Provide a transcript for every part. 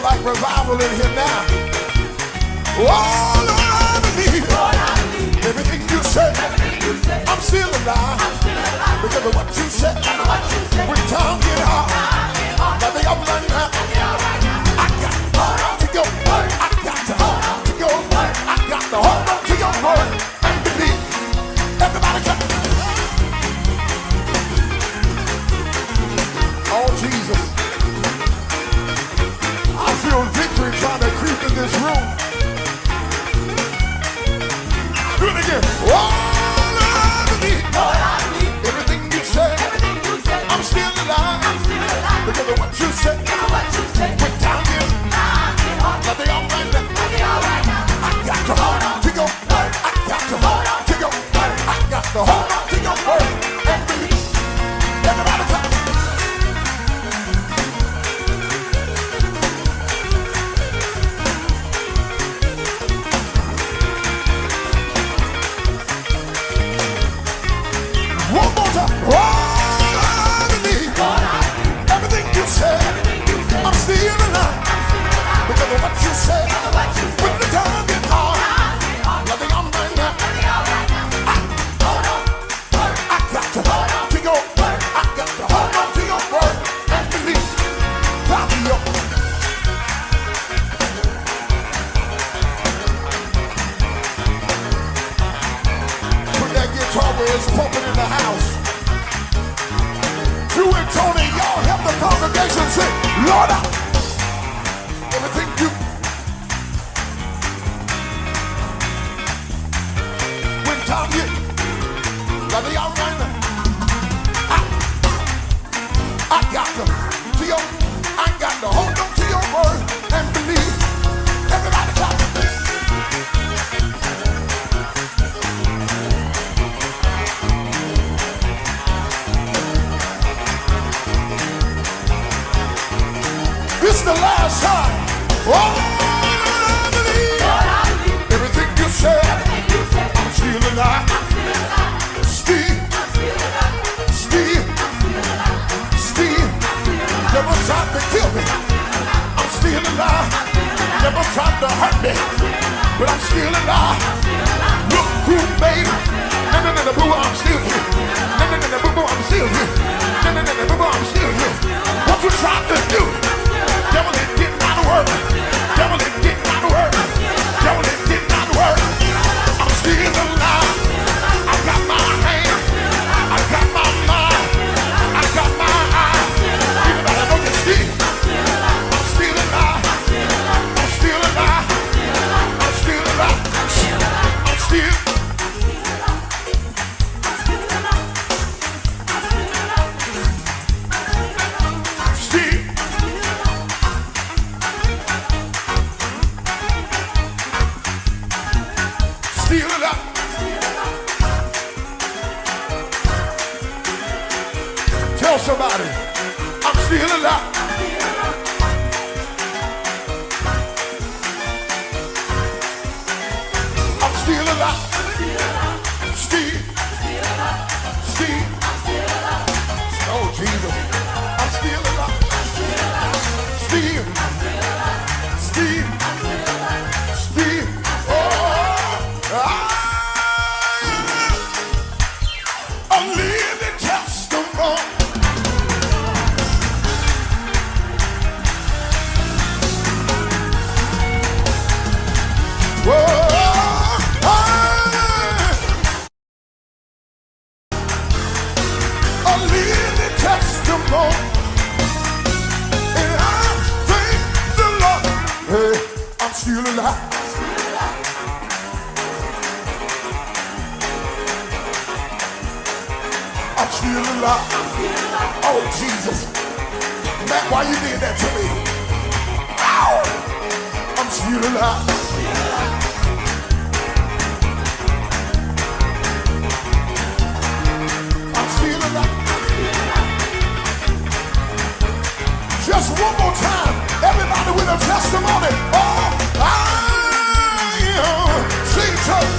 like revival in here now. Oh, Lord, I believe everything you said. I'm still alive because of what you said. When time get hard, now they all run out. I got to go. I got to go. I got to hold on to your word and believe. Everybody come. Oh, Jesus. I feel victory trying to creep in this room. Do it again. Oh, Lord, I believe everything you said. I'm still alive because of what you said. When time gets hard, now they all right now. I got to hold on to your word. I got to hold on to your word. I got to hold on to your word and believe. Everybody come. One more time. Oh, I believe everything you said. I'm still alive because of what you said. When the time gets hard, nothing on my neck. I got to hold on to your word. I got to hold on to your word and believe. Fabio. When that guitar is pumping in the house, you and Tony, y'all help the congregation sing, Lord, everything you. When time get, now they all right now. I got to your, I got to hold on to your word and believe. Everybody clap. This is the last time. Oh, I believe everything you said. I'm still alive. Steve. Never tried to kill me. I'm still alive. Never tried to hurt me, but I'm still alive. Look who made it. No, boo, I'm still here. No, boo, I'm still here. No, boo, I'm still here. What you tried to do? Devil is getting out of work. Devil is getting out of work. Devil is getting out of work. I'm still alive. I got my hands. I got my mind. I got my eyes. Everybody know you see. I'm still alive. I'm still alive. I'm still alive. I'm still. Still alive. Tell somebody, I'm still alive. I'm still alive. Still. Oh, Jesus. I'm still alive. Still. A living testimony. A living testimony. And I thank the Lord. Hey, I'm still alive. I'm still alive. Oh, Jesus. Matt, why you did that to me? Ow! I'm still alive. I'm still alive. Just one more time. Everybody with a testimony. Oh, I am. Sing church.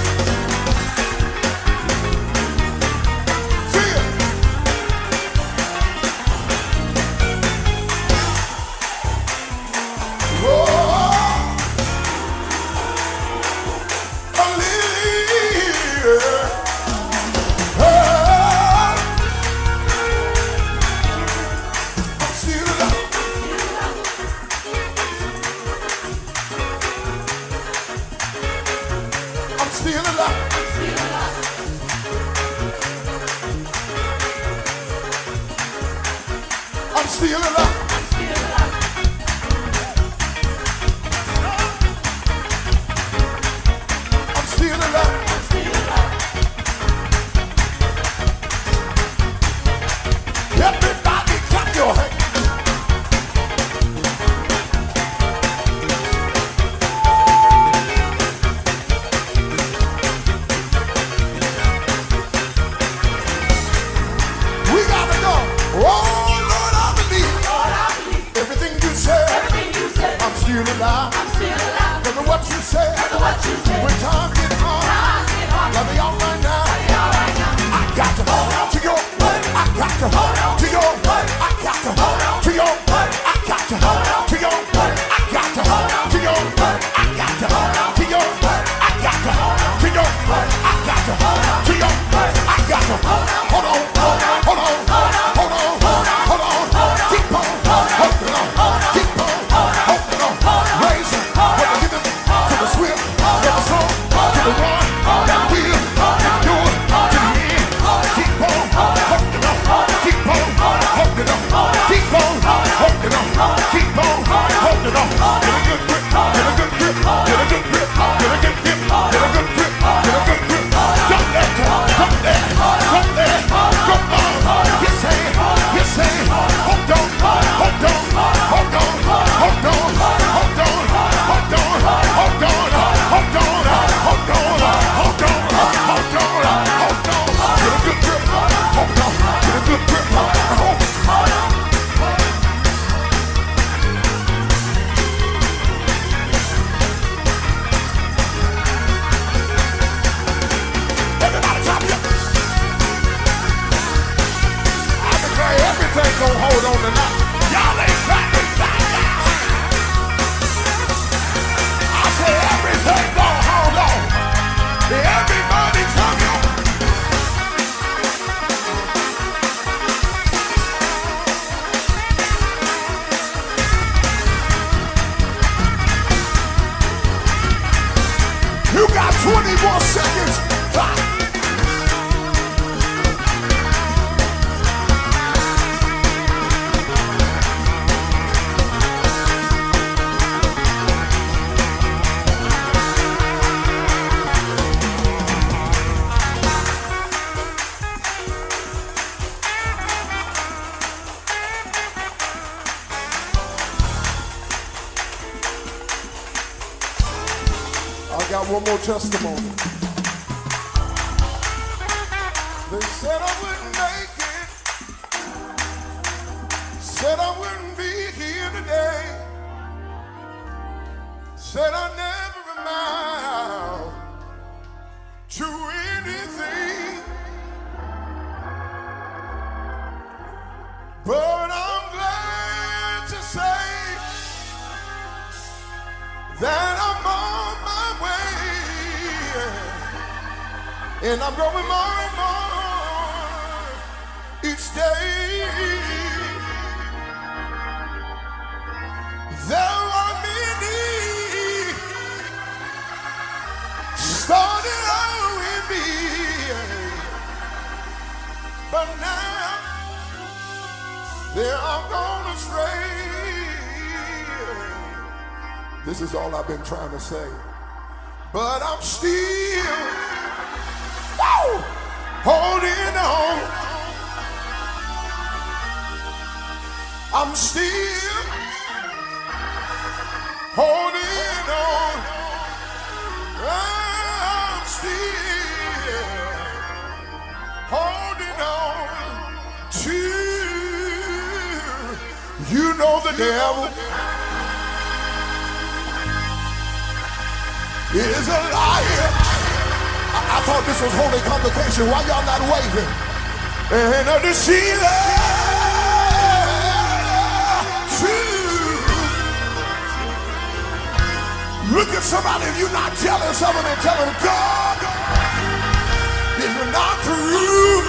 Whoa. I'm still alive. I'm still alive. Everybody clap your hands. We gotta go. Oh Lord, I believe everything you said. I'm still alive. Because of what you said. When times get hard, let me all right now. I got to hold on to your word. I got to hold on to your word. I got to hold on to your word. I got to hold on to your word. I got to hold on to your word. I got to hold on to your word. I got to hold on to your word. I got to hold on to your word. I got to hold on, hold on, hold on, hold on, hold on, hold on, keep on holding on, keep on holding on, raising, when I give it to the swift, to the slow, to the one, that will endure to the end. Keep on holding on, keep on holding on, keep on holding on, keep on holding on. Get a good grip, get a good grip, get a good grip, get a good grip, get a good grip, get a good grip. Don't let go, don't let go, don't let go, go on. Yes, say, yes, say, hold on, hold on, hold on, hold on, hold on, hold on, hold on, hold on, hold on, hold on, hold on, hold on. Get a good grip, hold on, get a good grip, hold on. Everybody clap it up. I declare everything gonna hold on tonight. Y'all ain't clapping back. I say everything gonna hold on. Everybody clap it up. You got 20 more seconds. Clap. I got one more testimony. They said I wouldn't make it. Said I wouldn't be here today. Said I never amount to anything. But I'm glad to say that I'm on my way, and I'm growing more and more each day. There are many started out with me, but now they are gone astray. This is all I've been trying to say. But I'm still holding on. I'm still holding on. I'm still holding on to, you know, the devil is a liar. I thought this was holy convocation. Why y'all not waving? And a deceiver too. Look at somebody if you're not jealous of them and tell them God is not through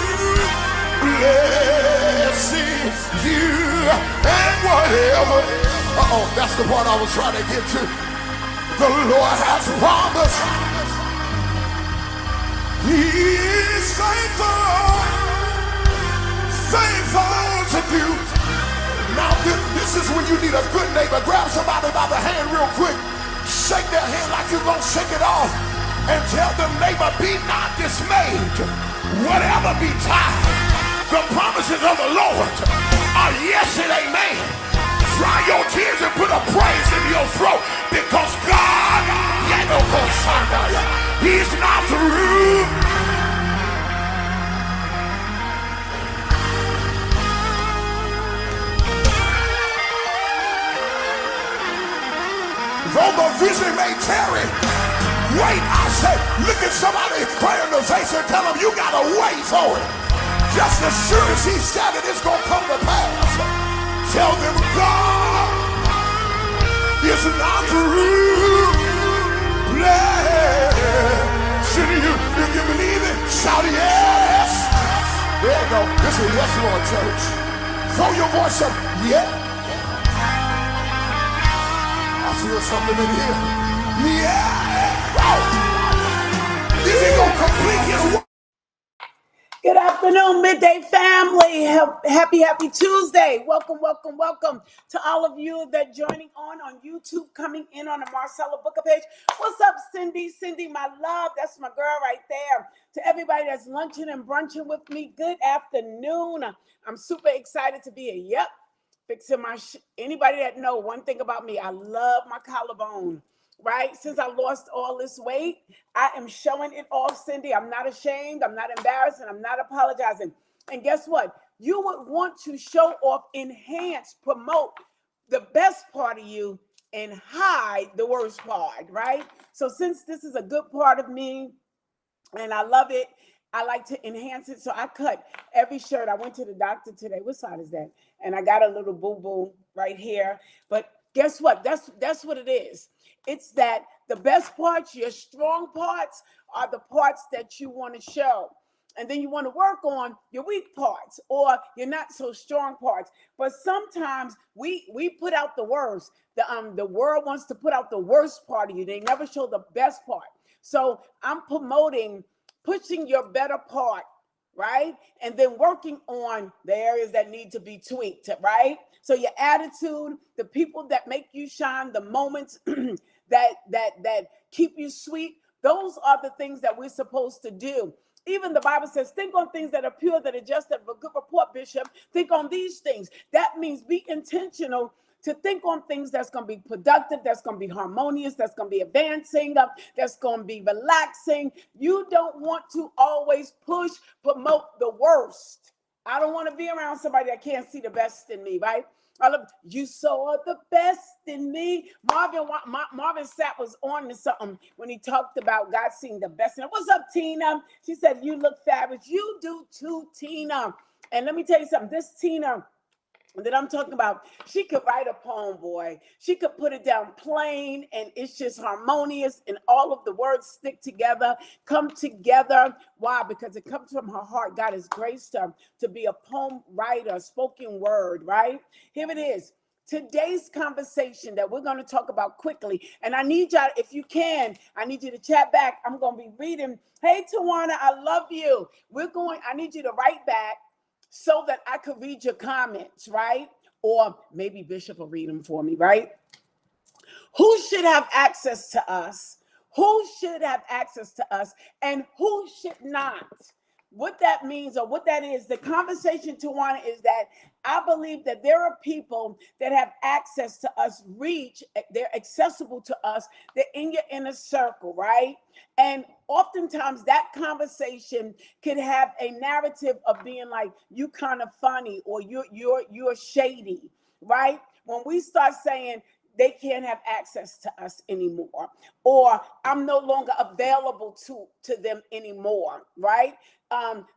blessing you and whatever. That's the part I was trying to get to. The Lord has promised. He is faithful, faithful to do. is when you need a good neighbor. Grab somebody by the hand real quick. Shake their hand like you're going to shake it off. And tell the neighbor, be not dismayed. Whatever betide, the promises of the Lord are yes and amen. Dry your tears and put a praise in your throat, because God, He's not through. Though the vision may tarry, wait, I say, look at somebody right in the face and tell them you gotta wait for it. Just as sure as He said it, it's gonna come to pass. Tell them God is not through. Blessing you. If you believe it, shout yes. There you go. This is yes, Lord, church. Throw your voice up. Yeah. I feel something in here. Yeah. Oh. Is He gonna complete His work? Good afternoon, Midday family. Happy Tuesday. Welcome to all of you that are joining on YouTube, coming in on the Marcella Booker page. What's up, Cindy? Cindy, my love. That's my girl right there. To everybody that's lunching and brunching with me, good afternoon. I'm super excited to be here. Yep. Fixing my anybody that know one thing about me, I love my collarbone. Right? Since I lost all this weight, I am showing it off, Cindy. I'm not ashamed. I'm not embarrassed, and I'm not apologizing. And guess what? You would want to show off, enhance, promote the best part of you and hide the worst part, right? So since this is a good part of me and I love it, I like to enhance it. So I cut every shirt. I went to the doctor today. What side is that? And I got a little boo-boo right here. But guess what? That's what it is. It's that the best parts, your strong parts, are the parts that you want to show. And then you want to work on your weak parts or your not so strong parts. But sometimes we put out the worst. The world wants to put out the worst part of you. They never show the best part. So I'm promoting pushing your better part, right? And then working on the areas that need to be tweaked, right? So your attitude, the people that make you shine, the moments that keep you sweet, those are the things that we're supposed to do. Even the Bible says, think on things that are pure, that are just, that of a good report, Bishop. Think on these things. That means be intentional to think on things that's going to be productive, that's going to be harmonious, that's going to be advancing, that's going to be relaxing. You don't want to always promote the worst. I don't want to be around somebody that can't see the best in me, right? I love, you saw the best in me. Marvin Sapp was on to something when he talked about God seeing the best in her. What's up, Tina? She said, you look fabulous. You do too, Tina. And let me tell you something. This Tina that I'm talking about, she could write a poem, boy. She could put it down plain, and it's just harmonious, and all of the words stick together, come together. Why? Because it comes from her heart. God has graced her to be a poem writer, spoken word, right? Here it is. Today's conversation that we're going to talk about quickly, and I need y'all, if you can, I need you to chat back. I'm going to be reading. Hey, Tawana, I love you. I need you to write back so that I could read your comments, right? Or maybe Bishop will read them for me, right? Who should have access to us? Who should have access to us and who should not? What that means or what that is, the conversation, Tawana, is that I believe that there are people that have access to us, they're accessible to us, they're in your inner circle, right? And oftentimes that conversation could have a narrative of being like, you kind of funny or you're shady, right? When we start saying they can't have access to us anymore, or I'm no longer available to them anymore, right?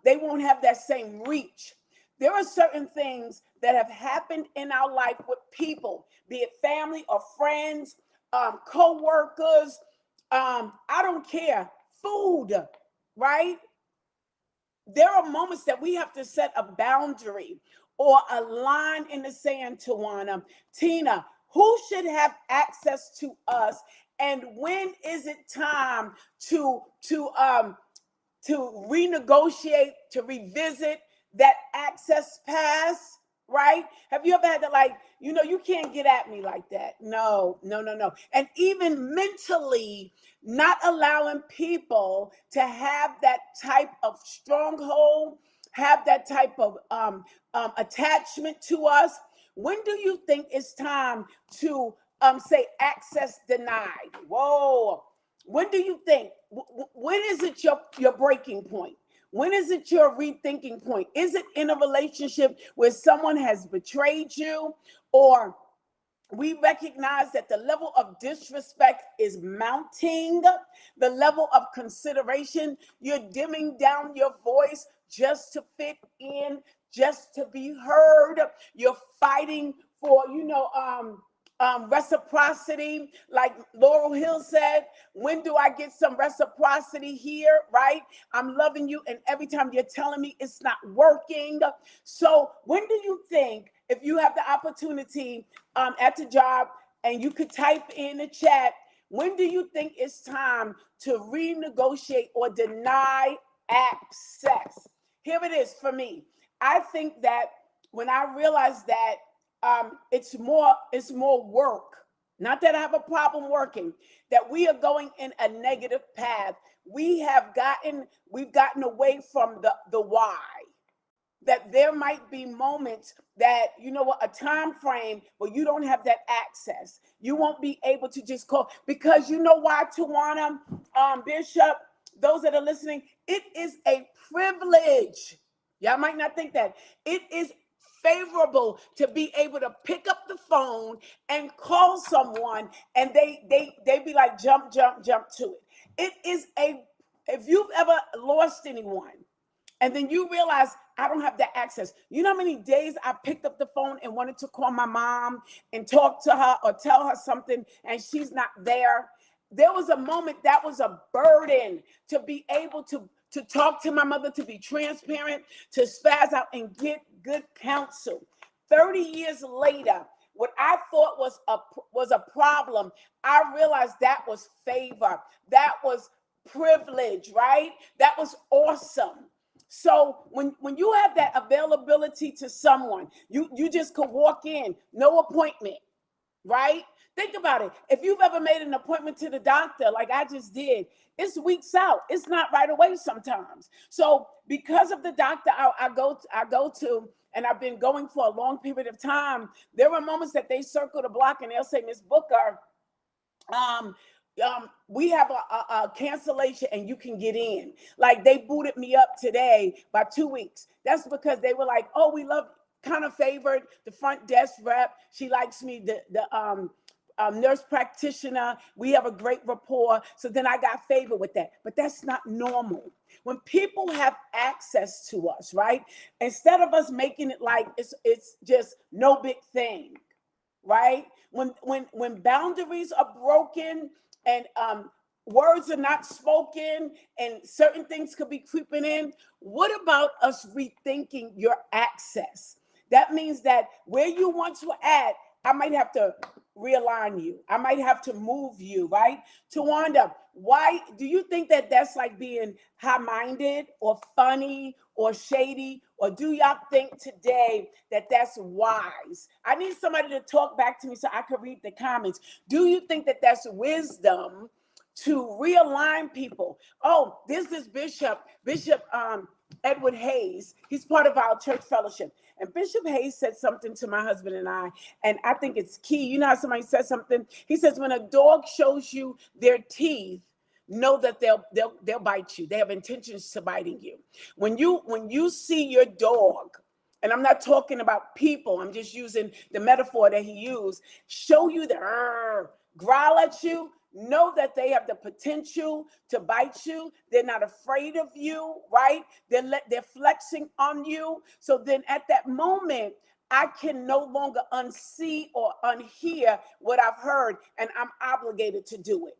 They won't have that same reach. There are certain things that have happened in our life with people, be it family or friends, co-workers, I don't care, food, right? There are moments that we have to set a boundary or a line in the sand, Tawana. Tina, who should have access to us, and when is it time to renegotiate, to revisit that access pass, right? Have you ever had to, like, you can't get at me like that. No, no, no, no. And even mentally, not allowing people to have that type of stronghold, have that type of attachment to us. When do you think it's time to say access denied? Whoa. When do you think? When is it your breaking point? When is it your rethinking point? Is it in a relationship where someone has betrayed you, or we recognize that the level of disrespect is mounting, the level of consideration, you're dimming down your voice just to fit in, just to be heard. You're fighting for, reciprocity. Like Laurel Hill said, when do I get some reciprocity here, right? I'm loving you, and every time you're telling me it's not working. So when do you think, if you have the opportunity at the job and you could type in the chat, when do you think it's time to renegotiate or deny access? Here it is for me. I think that when I realized that it's more work. Not that I have a problem working, that we are going in a negative path. We've gotten away from the why. That there might be moments that, a time frame where you don't have that access. You won't be able to just call, because you know why, Tawana, Bishop, those that are listening, it is a privilege. Y'all might not think that. It is favorable to be able to pick up the phone and call someone, and they be like, jump to it. It is if you've ever lost anyone, and then you realize I don't have that access. You know how many days I picked up the phone and wanted to call my mom and talk to her or tell her something, and she's not there? There was a moment that was a burden to be able to talk to my mother, to be transparent, to spaz out and get good counsel. 30 years later, what I thought was a problem, I realized that was favor. That was privilege, right? That was awesome. So when you have that availability to someone, you just could walk in, no appointment, right? Think about it. If you've ever made an appointment to the doctor, like I just did, it's weeks out. It's not right away sometimes. So because of the doctor I go to, and I've been going for a long period of time, there are moments that they circle the block and they'll say, Miss Booker, we have a cancellation and you can get in. Like they booted me up today by 2 weeks. That's because they were like, oh, we love, kind of favored the front desk rep. She likes me, the nurse practitioner. We have a great rapport. So then I got favored with that. But that's not normal. When people have access to us, right? Instead of us making it like it's just no big thing, right? When boundaries are broken and words are not spoken and certain things could be creeping in, what about us rethinking your access? That means that where you once were at, I might have to realign you. I might have to move you, right? Tawanda, why do you think that that's like being high-minded or funny or shady? Or do y'all think today that that's wise? I need somebody to talk back to me so I can read the comments. Do you think that that's wisdom to realign people? Oh, there's this Bishop Edward Hayes. He's part of our church fellowship. And Bishop Hayes said something to my husband and I think it's key. You know how somebody says something? He says, when a dog shows you their teeth, know that they'll bite you. They have intentions to biting you. When you see your dog, and I'm not talking about people, I'm just using the metaphor that he used, show you the growl at you, know that they have the potential to bite you. They're not afraid of you, right? They're flexing on you. So then at that moment, I can no longer unsee or unhear what I've heard, and I'm obligated to do it,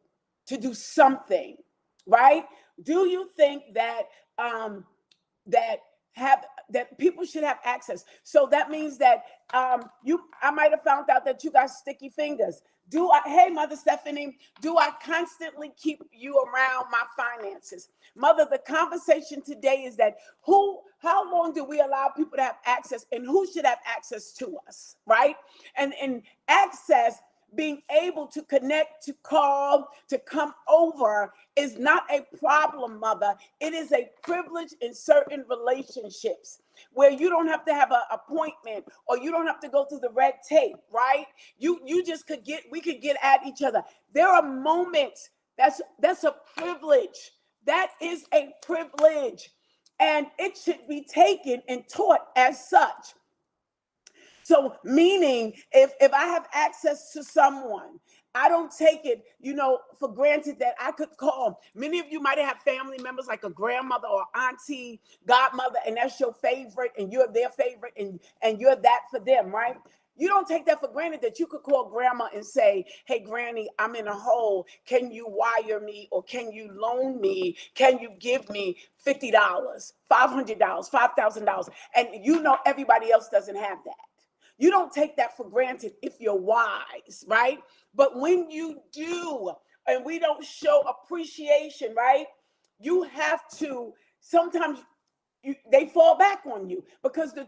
to do something, right? Do you think that that have that people should have access. So that means that I might have found out that you got sticky fingers. Hey, Mother Stephanie, do I constantly keep you around my finances? Mother, the conversation today is that how long do we allow people to have access, and who should have access to us, right? And access, being able to connect, to call, to come over is not a problem, Mother. It is a privilege in certain relationships where you don't have to have an appointment, or you don't have to go through the red tape, right? You just we could get at each other. There are moments that's a privilege. That is a privilege, and it should be taken and taught as such. So meaning if I have access to someone, I don't take it, for granted that I could call. Many of you might have family members like a grandmother or auntie, godmother, and that's your favorite, and you're their favorite, and you're that for them, right? You don't take that for granted that you could call grandma and say, hey, Granny, I'm in a hole. Can you wire me, or can you loan me? Can you give me $50, $500, $5,000? And everybody else doesn't have that. You don't take that for granted if you're wise, right? But when you do, and we don't show appreciation, right? You have to, sometimes they fall back on you because the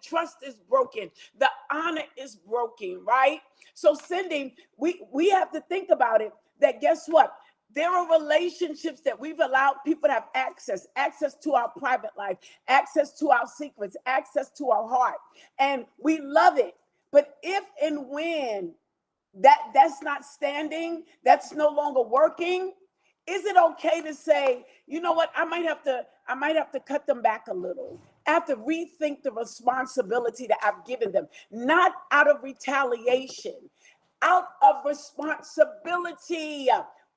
trust is broken. The honor is broken, right? So Cindy, we have to think about it, that guess what? There are relationships that we've allowed people to have access to our private life, access to our secrets, access to our heart. And we love it. But if and when that's not standing, that's no longer working, is it okay to say, you know what, I might have to cut them back a little. I have to rethink the responsibility that I've given them, not out of retaliation, out of responsibility.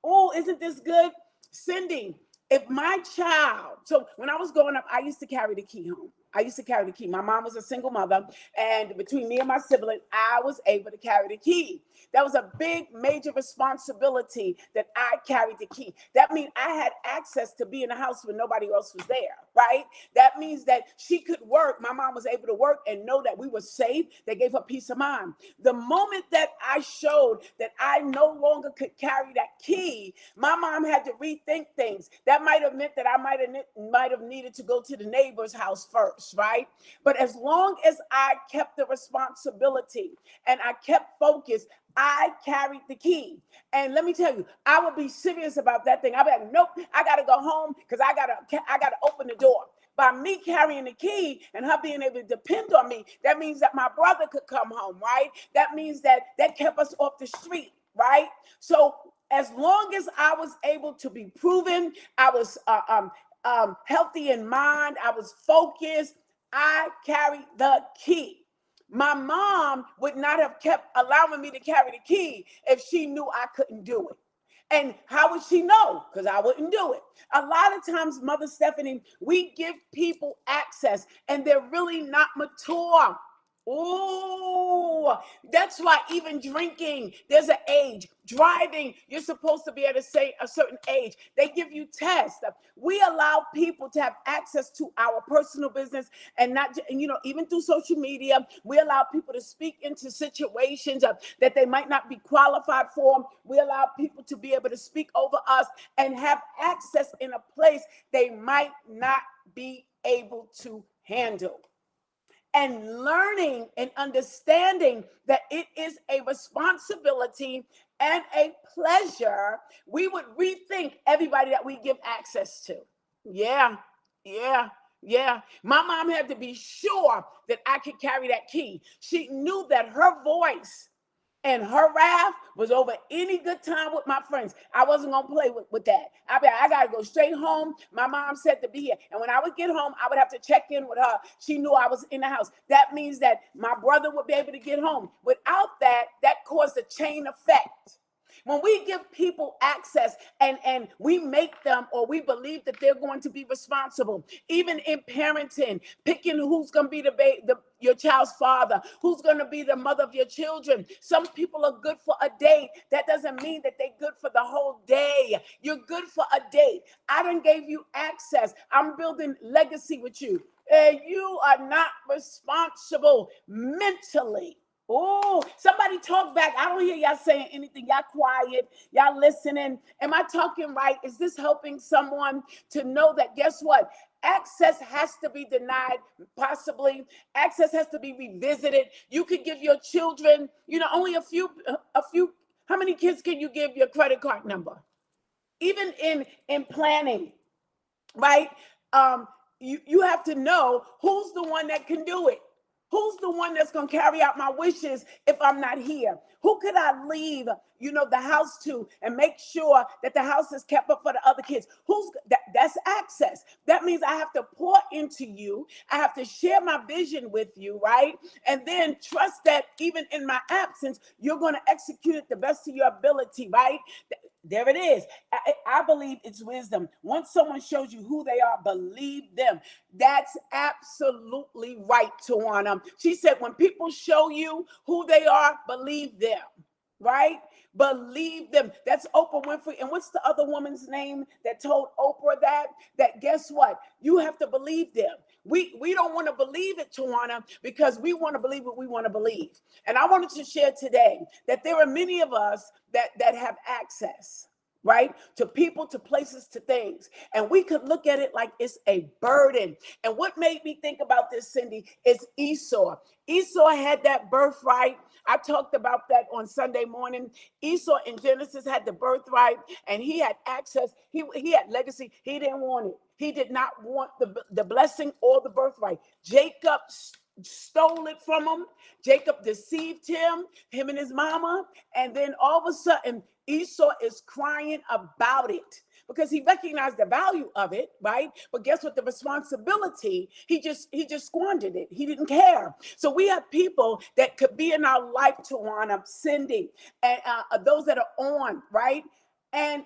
Oh, isn't this good? Cindy, if my child, so when I was growing up, I used to carry the key home. My mom was a single mother, and between me and my sibling, I was able to carry the key. That was a big, major responsibility that I carried the key. That means I had access to be in the house when nobody else was there, right? That means that she could work. My mom was able to work and know that we were safe. That gave her peace of mind. The moment that I showed that I no longer could carry that key, my mom had to rethink things. That might have meant that I might have needed to go to the neighbor's house first, right? But as long as I kept the responsibility and I kept focused, I carried the key. And let me tell you, I would be serious about that thing. I'd be like, nope, I got to go home because I got to open the door. By me carrying the key and her being able to depend on me, that means that my brother could come home, right? That means that kept us off the street, right? So as long as I was able to be proven, I was healthy in mind, I was focused, I carried the key. My mom would not have kept allowing me to carry the key if she knew I couldn't do it. And how would she know? Because I wouldn't do it. A lot of times, Mother Stephanie, we give people access and they're really not mature. Oh, that's why even drinking, there's an age. Driving, you're supposed to be at a certain age. They give you tests. We allow people to have access to our personal business, and not, even through social media, we allow people to speak into situations that they might not be qualified for. We allow people to be able to speak over us and have access in a place they might not be able to handle. And learning and understanding that it is a responsibility and a pleasure, we would rethink everybody that we give access to. Yeah. My mom had to be sure that I could carry that key. She knew that her voice and her wrath was over any good time with my friends. I wasn't going to play with that. I got to go straight home. My mom said to be here. And when I would get home, I would have to check in with her. She knew I was in the house. That means that my brother would be able to get home. Without that, that caused a chain effect. When we give people access and we make them, or we believe that they're going to be responsible, even in parenting, picking who's going to be your child's father, who's going to be the mother of your children. Some people are good for a date. That doesn't mean that they're good for the whole day. You're good for a date. I done gave you access. I'm building legacy with you. and you are not responsible mentally. Oh, somebody talk back. I don't hear y'all saying anything. Y'all quiet. Y'all listening. Am I talking right? Is this helping someone to know that, guess what? Access has to be denied, possibly. Access has to be revisited. You could give your children, only a few. How many kids can you give your credit card number? Even in planning, right? Um, you have to know who's the one that can do it. Who's the one that's going to carry out my wishes if I'm not here? Who could I leave, the house to and make sure that the house is kept up for the other kids? That's access. That means I have to pour into you. I have to share my vision with you, right? And then trust that even in my absence, you're going to execute it the best of your ability, right? There it is. I believe it's wisdom. Once someone shows you who they are, believe them. That's absolutely right, Tawana. She said, when people show you who they are, believe them, right? Believe them. That's Oprah Winfrey. And what's the other woman's name that told Oprah that guess what? You have to believe them. We don't want to believe it, Tawana, because we want to believe what we want to believe. And I wanted to share today that there are many of us that have access, right? To people, to places, to things. And we could look at it like it's a burden. And what made me think about this, Cindy, is Esau. Esau had that birthright. I talked about that on Sunday morning. Esau in Genesis had the birthright and he had access. He had legacy. He didn't want it. He did not want the blessing or the birthright. Jacob stole it from him. Jacob deceived him and his mama. And then all of a sudden, Esau is crying about it because he recognized the value of it, right? But guess what? The responsibility, he just squandered it. He didn't care. So we have people that could be in our life, Tawana, Cindy, and those that are on, right? And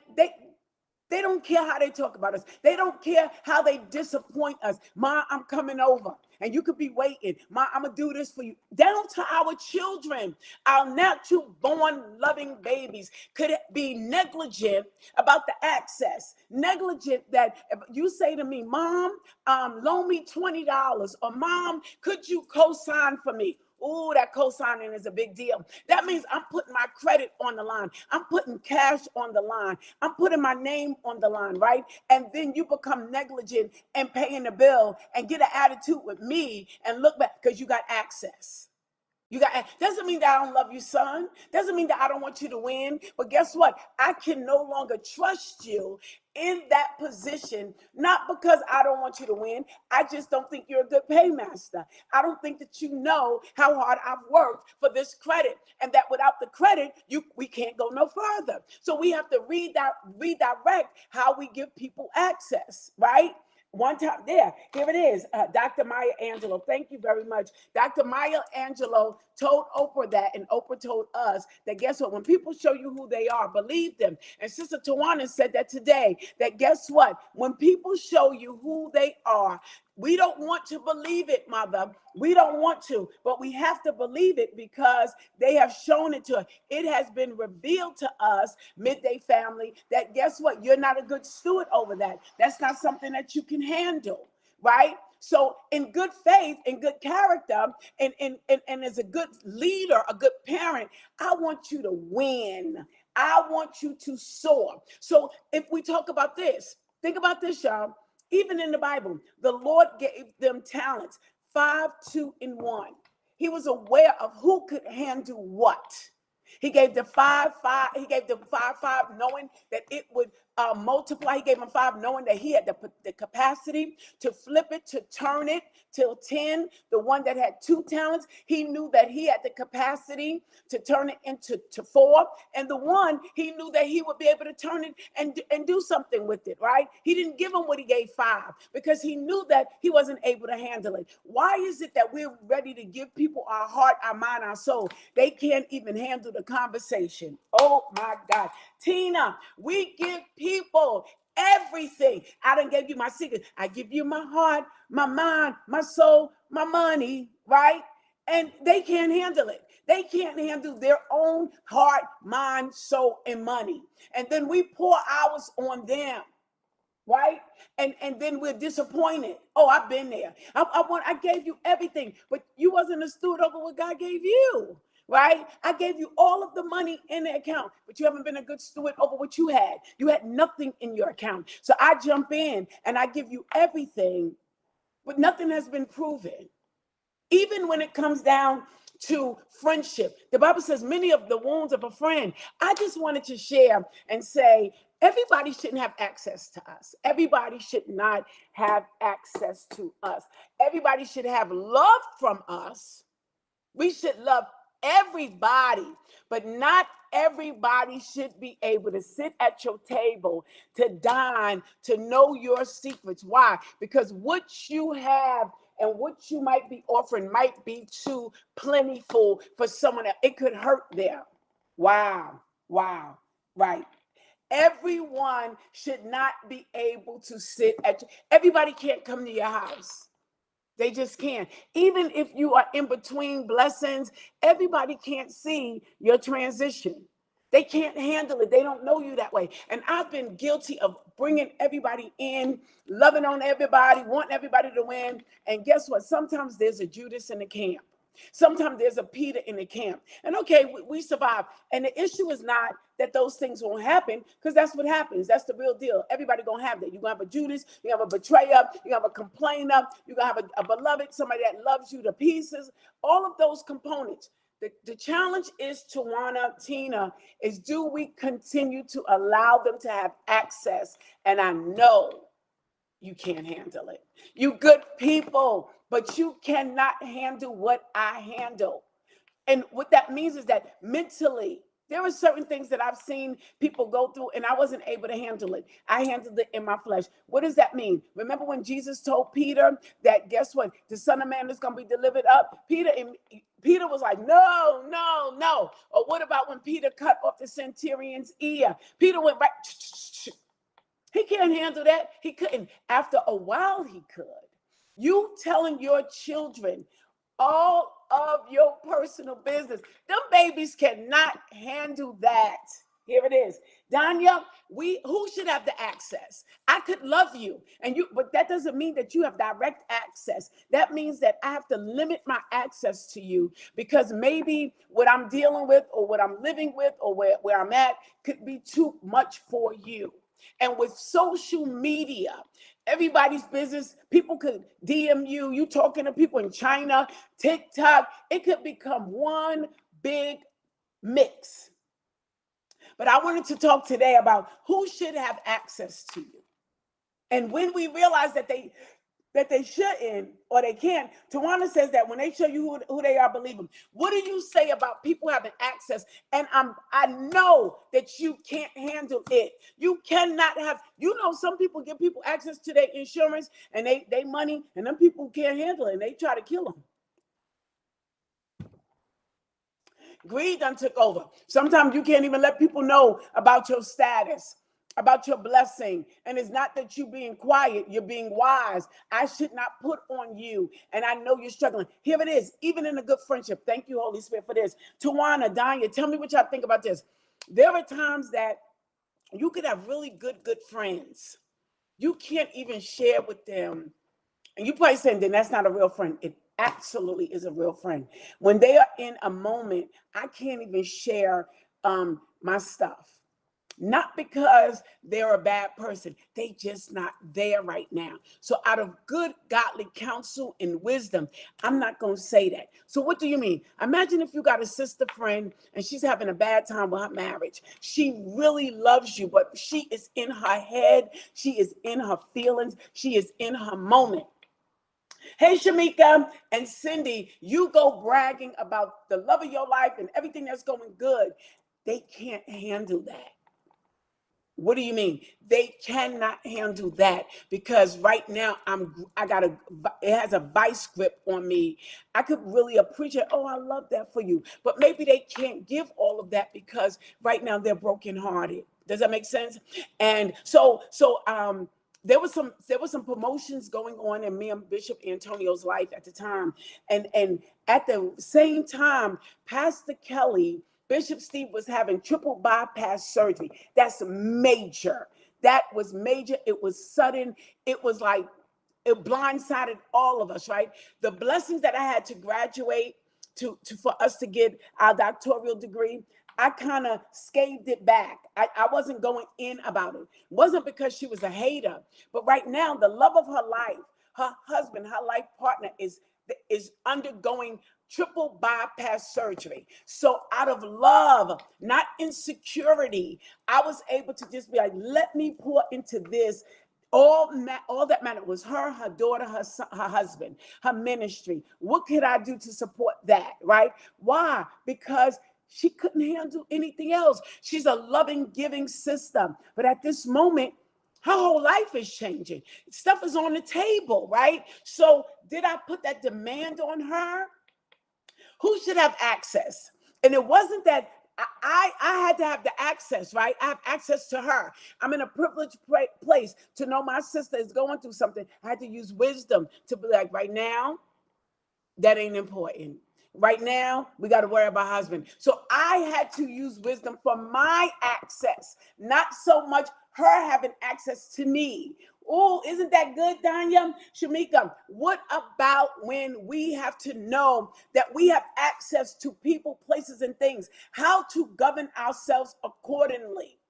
they don't care how they talk about us. They don't care how they disappoint us. Ma, I'm coming over. And you could be waiting. Ma, I'm going to do this for you. Down to our children, our natural born loving babies could be negligent about the access. Negligent that if you say to me, Mom, loan me $20. Or Mom, could you co-sign for me? Oh, that co-signing is a big deal. That means I'm putting my credit on the line. I'm putting cash on the line. I'm putting my name on the line, right? And then you become negligent in paying the bill and get an attitude with me and look back because you got access. Doesn't mean that I don't love you, son. Doesn't mean that I don't want you to win. But guess what? I can no longer trust you in that position, not because I don't want you to win. I just don't think you're a good paymaster. I don't think that you know how hard I've worked for this credit, and that without the credit, we can't go no further. So we have to redirect how we give people access, right? One time, here it is. Dr. Maya Angelou. Thank you very much. Dr. Maya Angelou told Oprah that, and Oprah told us that guess what? When people show you who they are, believe them. And Sister Tawana said that today, that guess what? When people show you who they are, we don't want to believe it, mother. We don't want to, but we have to believe it because they have shown it to us. It has been revealed to us, Midday family, that guess what? You're not a good steward over that. That's not something that you can handle, right? So in good faith, in good character, and as a good leader, a good parent, I want you to win. I want you to soar. So if we talk about this, think about this, y'all. Even in the Bible, the Lord gave them talents, 5, 2, and 1. He was aware of who could handle what. He gave the 5, 5. He gave them 5, 5, knowing that it would multiply. He gave them 5, knowing that he had the capacity to flip it, to turn it till 10. The one that had 2 talents, he knew that he had the capacity to turn it into 4. And the one, he knew that he would be able to turn it and do something with it, right? He didn't give him what he gave 5 because he knew that he wasn't able to handle it. Why is it that we're ready to give people our heart, our mind, our soul? They can't even handle the conversation. Oh my God. Tina, we give people everything. I done gave you my secret. I give you my heart, my mind, my soul, my money, right? And they can't handle it. They can't handle their own heart, mind, soul, and money. And then we pour ours on them. right? And then we're disappointed. Oh, I've been there. I gave you everything, but you wasn't a steward over what God gave you. Right? I gave you all of the money in the account, but you haven't been a good steward over what you had. You had nothing in your account. So I jump in and I give you everything, but nothing has been proven. Even when it comes down to friendship, the Bible says many of the wounds of a friend. I just wanted to share and say everybody shouldn't have access to us. Everybody should not have access to us. Everybody should have love from us. We should love everybody, but not everybody should be able to sit at your table, to dine, to know your secrets. Why? Because what you have and what you might be offering might be too plentiful for someone else. It could hurt them. Wow. Wow. Right. Everyone should not be able to sit at everybody can't come to your house. They just can't. Even if you are in between blessings, everybody can't see your transition. They can't handle it. They don't know you that way. And I've been guilty of bringing everybody in, loving on everybody, wanting everybody to win. And guess what? Sometimes there's a Judas in the camp. Sometimes there's a Peter in the camp. And okay, we survive. And the issue is not that those things won't happen, because that's what happens. That's the real deal. Everybody gonna have that. You're gonna have a Judas, you have a betrayer, you have a complainer, you're gonna have a beloved, somebody that loves you to pieces, all of those components. The challenge is, Tawana, Tina, is do we continue to allow them to have access? And I know you can't handle it. You good people, but you cannot handle what I handle. And what that means is that mentally, there are certain things that I've seen people go through and I wasn't able to handle it. I handled it in my flesh. What does that mean? Remember when Jesus told Peter that, guess what? The Son of Man is going to be delivered up. Peter was like, no, no, no. Or what about when Peter cut off the centurion's ear? Peter went right. He can't handle that. He couldn't. After a while, he could. You telling your children all of your personal business. Them babies cannot handle that. Here it is. Danya, who should have the access? I could love you, but that doesn't mean that you have direct access. That means that I have to limit my access to you, because maybe what I'm dealing with or what I'm living with or where I'm at could be too much for you. And with social media, everybody's business, people could DM you, you talking to people in China, TikTok, it could become one big mix. But I wanted to talk today about who should have access to you. And when we realize that they shouldn't or they can't, Tawana says that when they show you who they are, believe them. What do you say about people having access? And I know that you can't handle it. You cannot have, some people give people access to their insurance and they money, and them people can't handle it and they try to kill them. Greed done took over. Sometimes you can't even let people know about your status, about your blessing. And it's not that you being quiet, you're being wise. I should not put on you. And I know you're struggling. Here it is, even in a good friendship. Thank you, Holy Spirit, for this. Tawana, Danya, tell me what y'all think about this. There are times that you could have really good friends. You can't even share with them. And you probably saying, then that's not a real friend. It absolutely is a real friend. When they are in a moment, I can't even share my stuff. Not because they're a bad person. They just not there right now. So out of good godly counsel and wisdom, I'm not going to say that. So what do you mean? Imagine if you got a sister friend and she's having a bad time with her marriage. She really loves you, but she is in her head. She is in her feelings. She is in her moment. Hey, Shamika and Cindy, you go bragging about the love of your life and everything that's going good. They can't handle that. What do you mean? They cannot handle that, because right now it has a vice grip on me. I could really appreciate, oh, I love that for you. But maybe they can't give all of that because right now they're brokenhearted. Does that make sense? And so there was some promotions going on in me and Bishop Antonio's life at the time. And at the same time, Pastor Kelly, Bishop Steve was having triple bypass surgery. That's major. That was major. It was sudden. It was like, it blindsided all of us, right? The blessings that I had to graduate to for us to get our doctoral degree, I kind of scathed it back. I wasn't going in about it. It wasn't because she was a hater, but right now, the love of her life, her husband, her life partner is undergoing triple bypass surgery. So out of love, not insecurity, I was able to just be like, let me pour into this. All that mattered was her daughter, her son, her husband, her ministry. What could I do to support that, right? Why? Because she couldn't handle anything else. She's a loving, giving system. But at this moment, her whole life is changing. Stuff is on the table, right? So did I put that demand on her? Who should have access? And it wasn't that I had to have the access, right? I have access to her. I'm in a privileged place to know my sister is going through something. I had to use wisdom to be like, right now, that ain't important. Right now, we got to worry about husband. So I had to use wisdom for my access, not so much her having access to me. Oh, isn't that good, Danya? Shamika, what about when we have to know that we have access to people, places, and things? How to govern ourselves accordingly,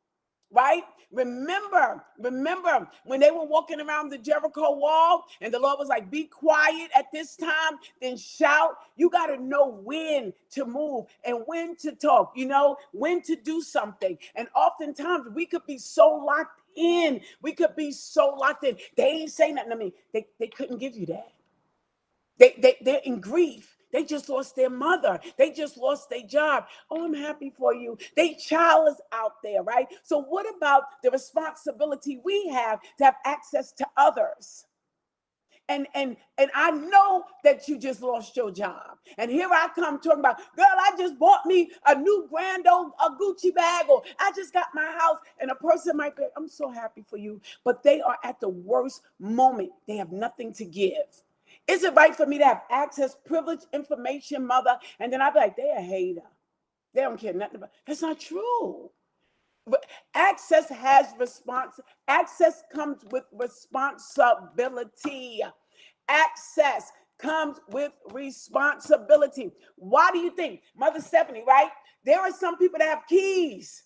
right? Remember when they were walking around the Jericho wall and the Lord was like, be quiet at this time, then shout. You got to know when to move and when to talk, when to do something. And oftentimes we could be so locked in. They ain't saying nothing to me. They couldn't give you that. They're in grief. They just lost their mother. They just lost their job. Oh, I'm happy for you. Their child is out there, right? So what about the responsibility we have to have access to others? And I know that you just lost your job. And here I come talking about, girl, I just bought me a new grand old Gucci bag, or I just got my house. And a person might be, I'm so happy for you. But they are at the worst moment. They have nothing to give. Is it right for me to have access, privilege, information, mother? And then I'd be like, they're a hater. They don't care nothing about. That's not true. Access comes with responsibility. Access comes with responsibility. Why do you think, Mother Stephanie, right? There are some people that have keys.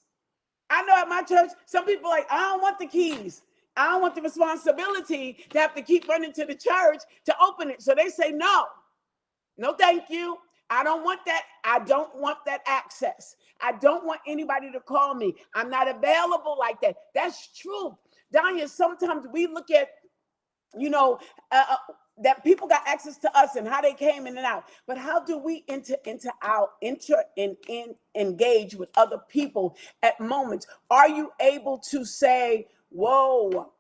I know at my church, some people are like, I don't want the keys. I don't want the responsibility to have to keep running to the church to open it. So they say, no, thank you. I don't want that. I don't want that access. I don't want anybody to call me. I'm not available like that. That's true. Danya, sometimes we look at, that people got access to us and how they came in and out. But how do we engage with other people at moments? Are you able to say, whoa,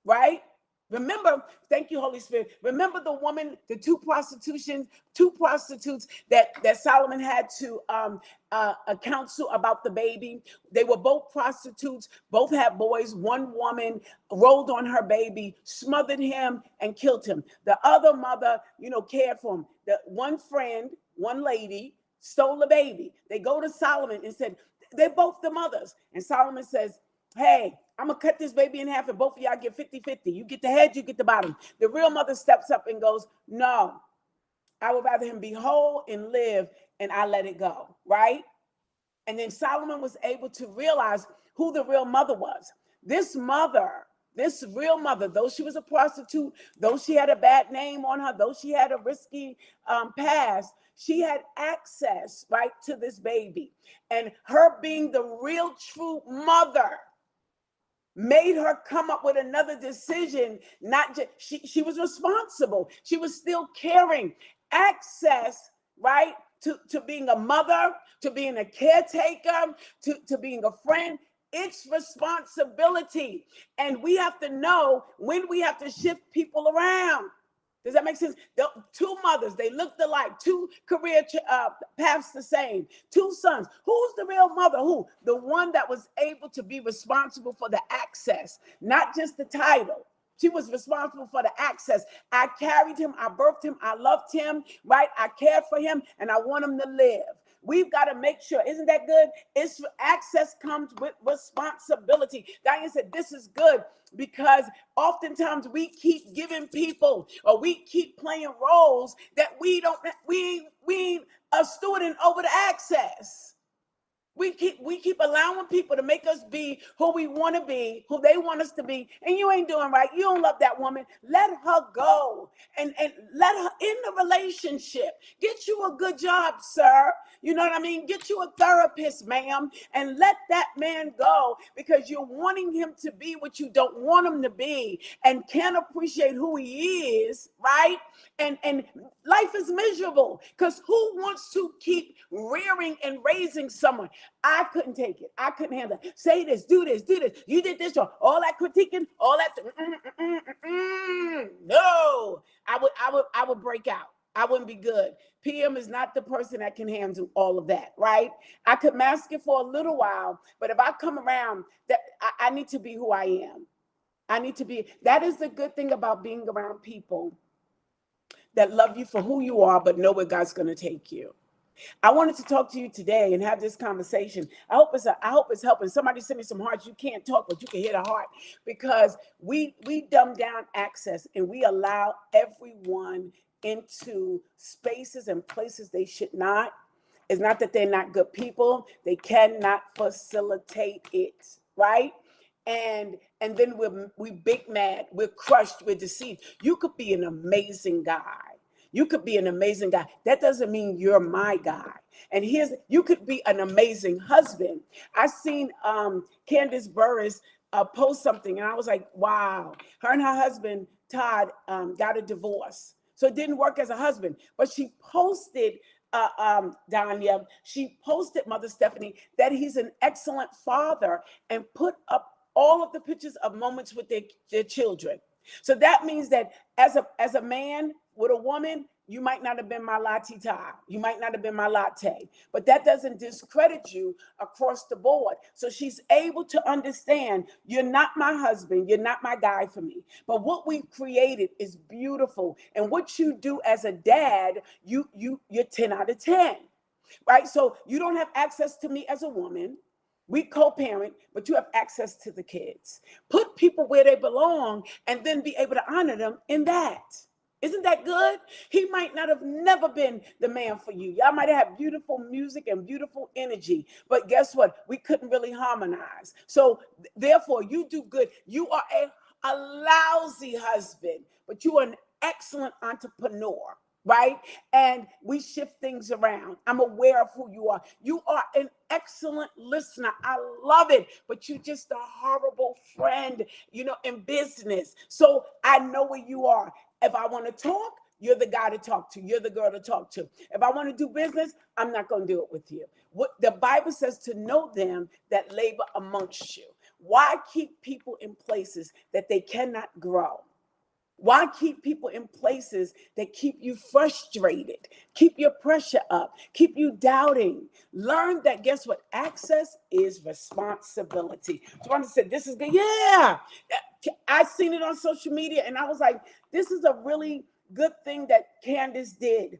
right? Remember, thank you, Holy Spirit. Remember the two prostitutes that Solomon had to counsel about the baby. They were both prostitutes, both had boys. One woman rolled on her baby, smothered him, and killed him. The other mother, cared for him. The one friend, one lady, stole the baby. They go to Solomon and said, they're both the mothers. And Solomon says, hey, I'm going to cut this baby in half and both of y'all get 50-50. You get the head, you get the bottom. The real mother steps up and goes, no, I would rather him be whole and live, and I let it go, right? And then Solomon was able to realize who the real mother was. This real mother, though she was a prostitute, though she had a bad name on her, though she had a risky past, she had access, right, to this baby. And her being the real true mother made her come up with another decision. Not just she was responsible. She was still caring. Access, right, to being a mother, to being a caretaker, to being a friend. It's responsibility. And we have to know when we have to shift people around. Does that make sense? The two mothers, they looked alike. Two career paths the same. Two sons. Who's the real mother? Who? The one that was able to be responsible for the access, not just the title. She was responsible for the access. I carried him. I birthed him. I loved him, right? I cared for him, and I want him to live. We've got to make sure. Isn't that good? It's access comes with responsibility. Diane said, this is good because oftentimes we keep giving people or we keep playing roles that we are stewarding over the access. We keep allowing people to make us be who we want to be, who they want us to be, and you ain't doing right. You don't love that woman. Let her go and let her in the relationship. Get you a good job, sir. You know what I mean? Get you a therapist, ma'am, and let that man go because you're wanting him to be what you don't want him to be and can't appreciate who he is, right? And life is miserable because who wants to keep rearing and raising someone? I couldn't take it. I couldn't handle it. Say this, do this, do this. You did this wrong. All that critiquing, all that. No, I would break out. I wouldn't be good. PM is not the person that can handle all of that, right? I could mask it for a little while, but if I come around, that I need to be who I am. I need to be. That is the good thing about being around people that love you for who you are, but know where God's going to take you. I wanted to talk to you today and have this conversation. I hope it's helping. Somebody send me some hearts. You can't talk, but you can hit a heart because we dumb down access and we allow everyone into spaces and places they should not. It's not that they're not good people. They cannot facilitate it, right? And then we big mad, we're crushed, we're deceived. You could be an amazing guy. You could be an amazing guy. That doesn't mean you're my guy. And you could be an amazing husband. I seen Candace Burris post something, and I was like, wow. Her and her husband Todd got a divorce, so it didn't work as a husband. But she posted. Danya, she posted, Mother Stephanie, that he's an excellent father and put up all of the pictures of moments with their children. So that means that as a man with a woman, you might not have been my la-ti-ta. You might not have been my latte, but that doesn't discredit you across the board. So she's able to understand you're not my husband. You're not my guy for me. But what we've created is beautiful. And what you do as a dad, you're 10 out of 10, right? So you don't have access to me as a woman. We co-parent, but you have access to the kids. Put people where they belong and then be able to honor them in that. Isn't that good? He might not have never been the man for you. Y'all might have beautiful music and beautiful energy, but guess what? We couldn't really harmonize. So therefore, you do good. You are a lousy husband, but you are an excellent entrepreneur. Right? And we shift things around. I'm aware of who you are. You are an excellent listener. I love it. But you're just a horrible friend, in business. So I know where you are. If I want to talk, you're the guy to talk to. You're the girl to talk to. If I want to do business, I'm not going to do it with you. What the Bible says to know them that labor amongst you. Why keep people in places that they cannot grow? Why keep people in places that keep you frustrated, keep your pressure up, keep you doubting? Learn that, guess what? Access is responsibility. Joanna said, this is good. Yeah. I seen it on social media and I was like, this is a really good thing that Candace did.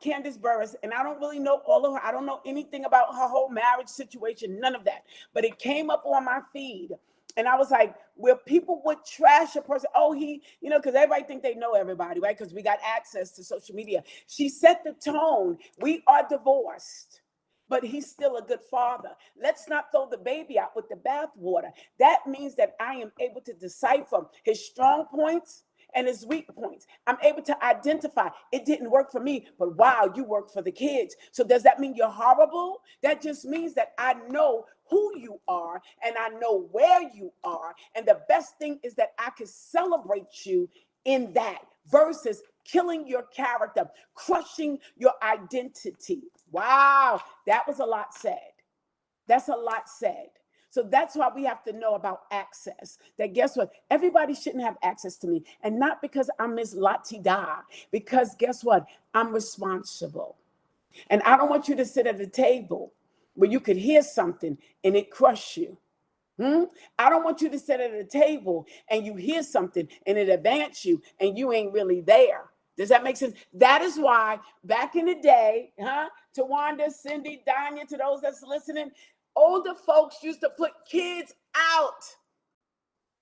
Candace Burris, and I don't really know all of her. I don't know anything about her whole marriage situation, none of that. But it came up on my feed. And I was like, where people would trash a person, because everybody think they know everybody, right? Because we got access to social media. She set the tone. We are divorced, but he's still a good father. Let's not throw the baby out with the bathwater. That means that I am able to decipher his strong points and his weak points. I'm able to identify it didn't work for me, but wow, you work for the kids. So does that mean you're horrible? That just means that I know who you are and I know where you are. And the best thing is that I can celebrate you in that versus killing your character, crushing your identity. Wow, that was a lot said. That's a lot said. So that's why we have to know about access. That guess what? Everybody shouldn't have access to me. And not because I'm Miss La-ti-da, because guess what? I'm responsible. And I don't want you to sit at a table where you could hear something and it crush you. I don't want you to sit at a table and you hear something and it advance you and you ain't really there. Does that make sense? That is why back in the day, to Wanda, Cindy, Danya, to those that's listening, older folks used to put kids out.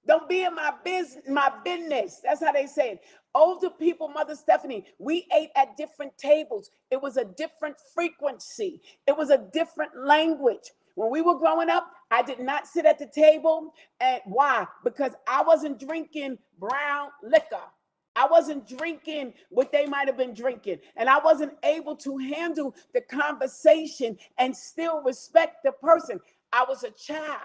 Don't be in my business. That's how they say it. Older people, Mother Stephanie, we ate at different tables. It was a different frequency. It was a different language. When we were growing up, I did not sit at the table. And why? Because I wasn't drinking brown liquor. I wasn't drinking what they might have been drinking. And I wasn't able to handle the conversation and still respect the person. I was a child.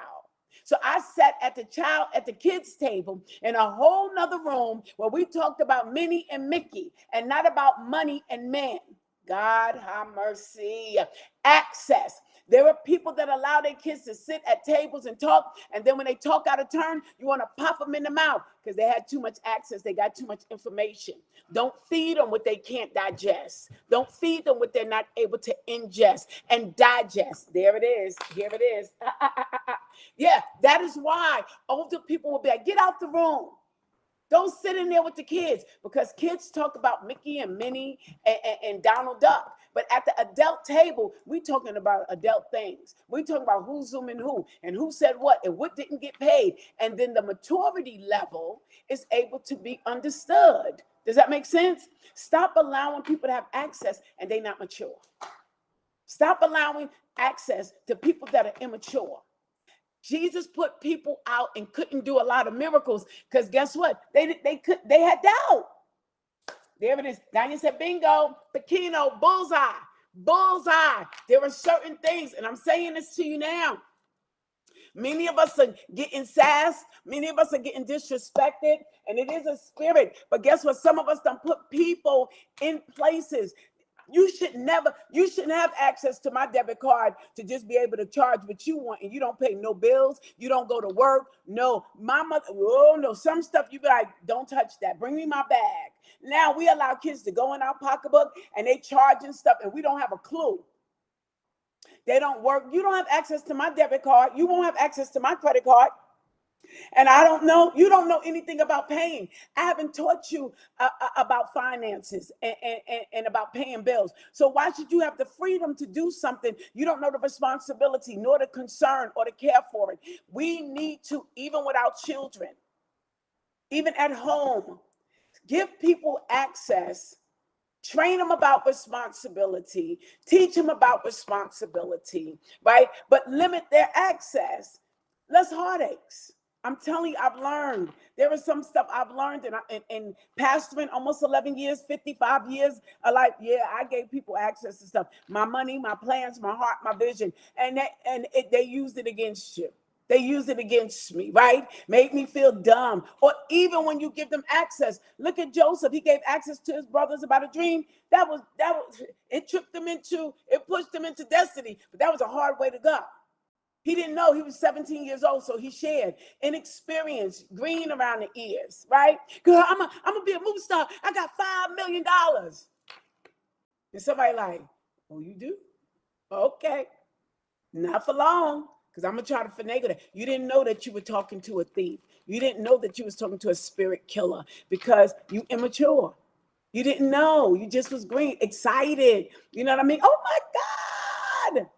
So I sat at the kids' table in a whole nother room where we talked about Minnie and Mickey and not about money and men. God have mercy. Access. There are people that allow their kids to sit at tables and talk, and then when they talk out of turn, you want to pop them in the mouth because they had too much access. They got too much information. Don't feed them what they can't digest. Don't feed them what they're not able to ingest and digest. There it is. Here it is. Yeah, that is why older people will be like, get out the room. Don't sit in there with the kids, because kids talk about Mickey and Minnie and Donald Duck. But at the adult table, we talking about adult things. We talking about who's zooming who and who said what and what didn't get paid. And then the maturity level is able to be understood. Does that make sense? Stop allowing people to have access and they not mature. Stop allowing access to people that are immature. Jesus put people out and couldn't do a lot of miracles because guess what? They had doubt. There it is. Daniel said, bingo, Pequeno, bullseye, bullseye. There are certain things, and I'm saying this to you now. Many of us are getting sassed. Many of us are getting disrespected, and it is a spirit. But guess what? Some of us don't put people in places. You shouldn't have access to my debit card to just be able to charge what you want, and you don't pay no bills. You don't go to work. No, my mother, oh no, some stuff you be like, don't touch that. Bring me my bag. Now we allow kids to go in our pocketbook and they charging stuff and we don't have a clue. They don't work. You don't have access to my debit card. You won't have access to my credit card. And I don't know, you don't know anything about paying. I haven't taught you about finances and about paying bills. So why should you have the freedom to do something you don't know the responsibility, nor the concern or the care for it? We need to, even with our children, even at home, give people access. Train them about responsibility. Teach them about responsibility, right? But limit their access. Less heartaches. I'm telling you, I've learned. There is some stuff I've learned in pastoring almost 11 years, 55 years. I gave people access to stuff. My money, my plans, my heart, my vision. And they used it against you. They used it against me, right? Made me feel dumb. Or even when you give them access. Look at Joseph. He gave access to his brothers about a dream. It pushed him into destiny. But that was a hard way to go. He didn't know. He was 17 years old, so he shared inexperience, green around the ears, right? Girl, I'm gonna be a movie star. I got $5 million. And somebody like, oh, you do? Okay. Not for long, because I'm gonna try to finagle that. You didn't know that you were talking to a thief. You didn't know that you was talking to a spirit killer because you immature. You didn't know. You just was green, excited. You know what I mean? Oh my God.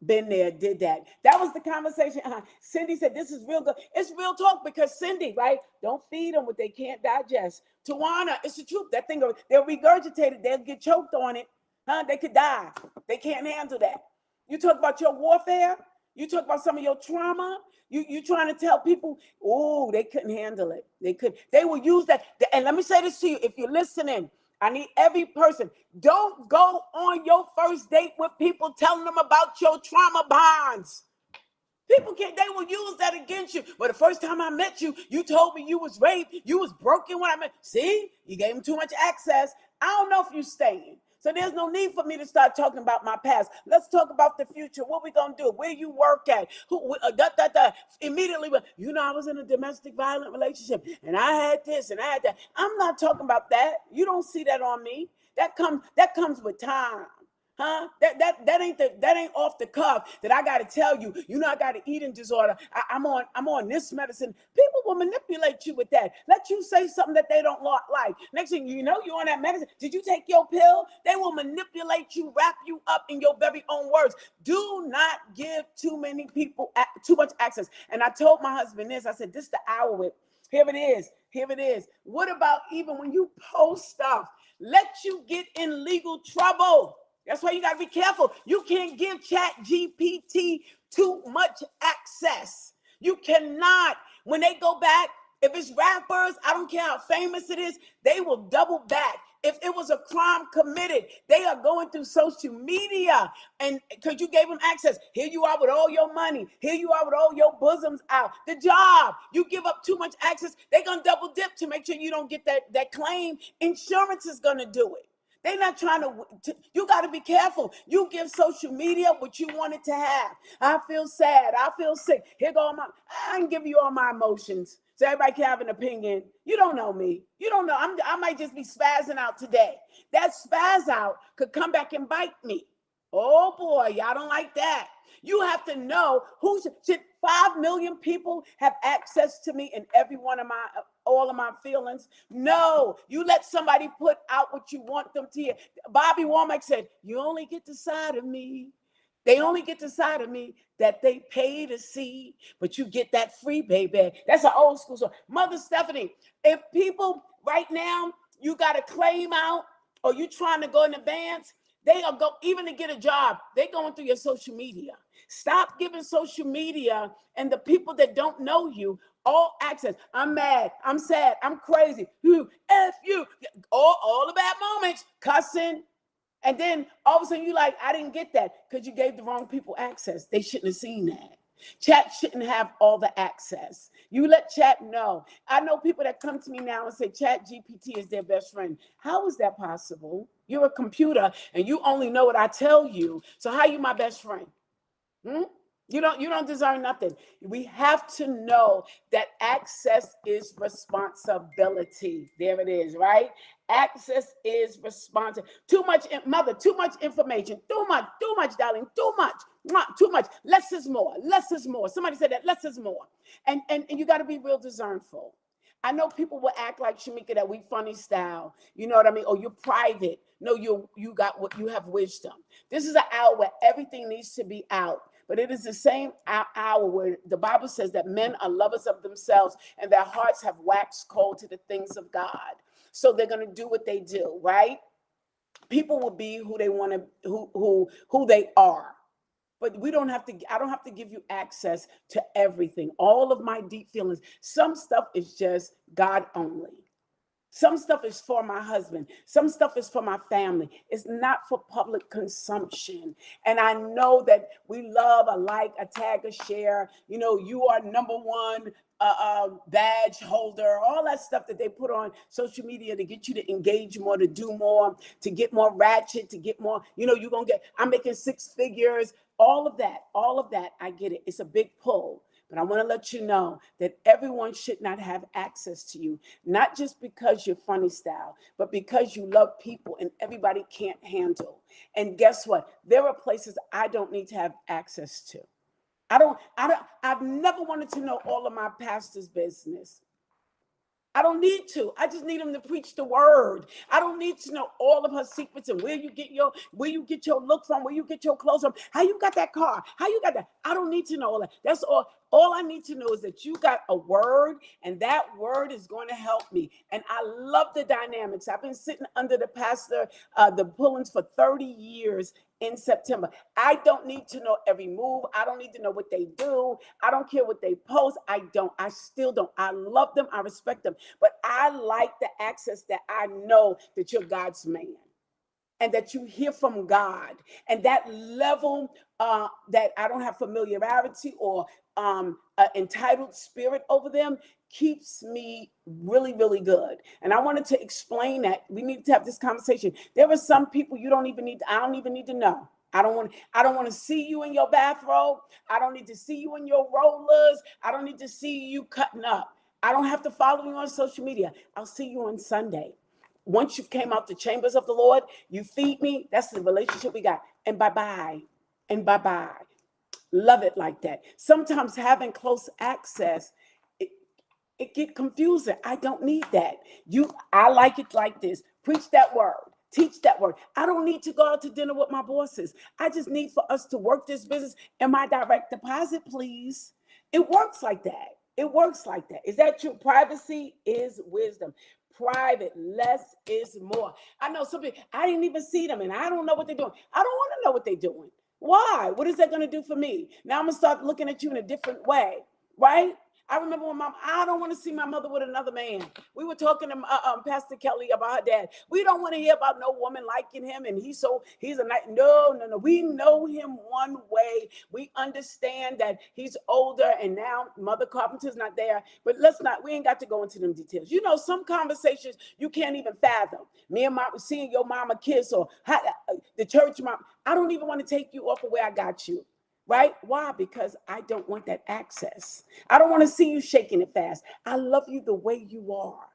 Been there, did that. That was the conversation. Cindy said, this is real good. It's real talk because Cindy, right? Don't feed them what they can't digest. Tawana, it's the truth. That thing, they'll regurgitate it. They'll get choked on it. They could die. They can't handle that. You talk about your warfare. You talk about some of your trauma. You trying to tell people, oh, they couldn't handle it. They will use that. And let me say this to you. If you're listening, I need every person. Don't go on your first date with people telling them about your trauma bonds. People they will use that against you. But the first time I met you, you told me you was raped. You was broken when I met. See, you gave them too much access. I don't know if you're staying. So there's no need for me to start talking about my past. Let's talk about the future. What we gonna do? Where you work at? Immediately, I was in a domestic violent relationship and I had this and I had that. I'm not talking about that. You don't see that on me. That comes with time. That ain't off the cuff that I got to tell you. I got an eating disorder. I'm on this medicine. People will manipulate you with that. Let you say something that they don't like. Next thing you know, you're on that medicine. Did you take your pill? They will manipulate you, wrap you up in your very own words. Do not give too many people too much access. And I told my husband this. I said, this is the hour with. Here it is. Here it is. What about even when you post stuff? Let you get in legal trouble. That's why you got to be careful. You can't give Chat GPT too much access. You cannot. When they go back, if it's rappers, I don't care how famous it is, they will double back. If it was a crime committed, they are going through social media, and because you gave them access. Here you are with all your money. Here you are with all your bosoms out. The job, you give up too much access, they're going to double dip to make sure you don't get that claim. Insurance is going to do it. They're not trying to, you got to be careful. You give social media what you want it to have. I feel sad. I feel sick. Here go I can give you all my emotions. So everybody can have an opinion. You don't know me. You don't know. I might just be spazzing out today. That spaz out could come back and bite me. Oh boy, y'all don't like that. You have to know who should 5 million people have access to me in every one of all of my feelings. No, you let somebody put out what you want them to hear. Bobby Womack said, you only get the side of me. They only get the side of me that they pay to see, but you get that free, baby. That's an old school song. Mother Stephanie, if people right now, you got a claim out or you trying to go in advance, they are even to get a job, they're going through your social media. Stop giving social media and the people that don't know you all access. I'm mad, I'm sad, I'm crazy. F you. All the bad moments, cussing. And then all of a sudden you like, I didn't get that because you gave the wrong people access. They shouldn't have seen that. Chat shouldn't have all the access. You let chat know. I know people that come to me now and say Chat GPT is their best friend. How is that possible? You're a computer and you only know what I tell you. So how are you my best friend? You don't deserve nothing. We have to know that access is responsibility. There it is, right? Access is responsible. Too much, mother, too much information. Too much, darling, too much. Less is more. Less is more. Somebody said that less is more. And you got to be real discernful. I know people will act like Shamika that we funny style. You know what I mean? Or you're private. No, you got what you have wisdom. This is an hour where everything needs to be out. But it is the same hour where the Bible says that men are lovers of themselves and their hearts have waxed cold to the things of God. So they're going to do what they do, right? People will be who they want to, who they are. But I don't have to give you access to everything. All of my deep feelings. Some stuff is just God only. Some stuff is for my husband. Some stuff is for my family. It's not for public consumption. And I know that we love a like, a tag, a share. You know, you are number one badge holder, all that stuff that they put on social media to get you to engage more, to do more, to get more ratchet, to get more, you're going to get, I'm making 6 figures, all of that, I get it. It's a big pull. But I want to let you know that everyone should not have access to you, not just because you're funny style, but because you love people and everybody can't handle. And guess what? There are places I don't need to have access to. I've never wanted to know all of my pastor's business. I don't need to. I just need him to preach the word. I don't need to know all of her secrets and where you get your look from, where you get your clothes from, how you got that car, how you got that. I don't need to know all that. That's all. All I need to know is that you got a word, and that word is going to help me. And I love the dynamics. I've been sitting under the pastor, the Pullins, for 30 years in September. I don't need to know every move. I don't need to know what they do. I don't care what they post. I still don't. I love them. I respect them. But I like the access that I know that you're God's man and that you hear from God, and that level that I don't have familiarity or entitled spirit over them keeps me really, really good. And I wanted to explain that we need to have this conversation. There are some people I don't even need to know. I don't want to see you in your bathrobe. I don't need to see you in your rollers. I don't need to see you cutting up. I don't have to follow you on social media. I'll see you on Sunday. Once you came out the chambers of the Lord, you feed me. That's the relationship we got. And bye-bye. And bye-bye. Love it like that. Sometimes having close access, it get confusing. I don't need that. I like it like this. Preach that word. Teach that word. I don't need to go out to dinner with my bosses. I just need for us to work this business and my direct deposit, please. It works like that. It works like that. Is that true? Privacy is wisdom. Private, less is more. I know some people, I didn't even see them and I don't know what they're doing. I don't want to know what they're doing. Why? What is that going to do for me? Now I'm going to start looking at you in a different way, right? I remember when I don't want to see my mother with another man. We were talking to Pastor Kelly about her dad. We don't want to hear about no woman liking him, and he's a night. No. We know him one way. We understand that he's older, and now Mother Carpenter's not there. But we ain't got to go into them details. You know, some conversations you can't even fathom. Me and mom seeing your mama kiss, or the church mom. I don't even want to take you off of where I got you. Right? Why? Because I don't want that access. I don't want to see you shaking it fast. I love you the way you are.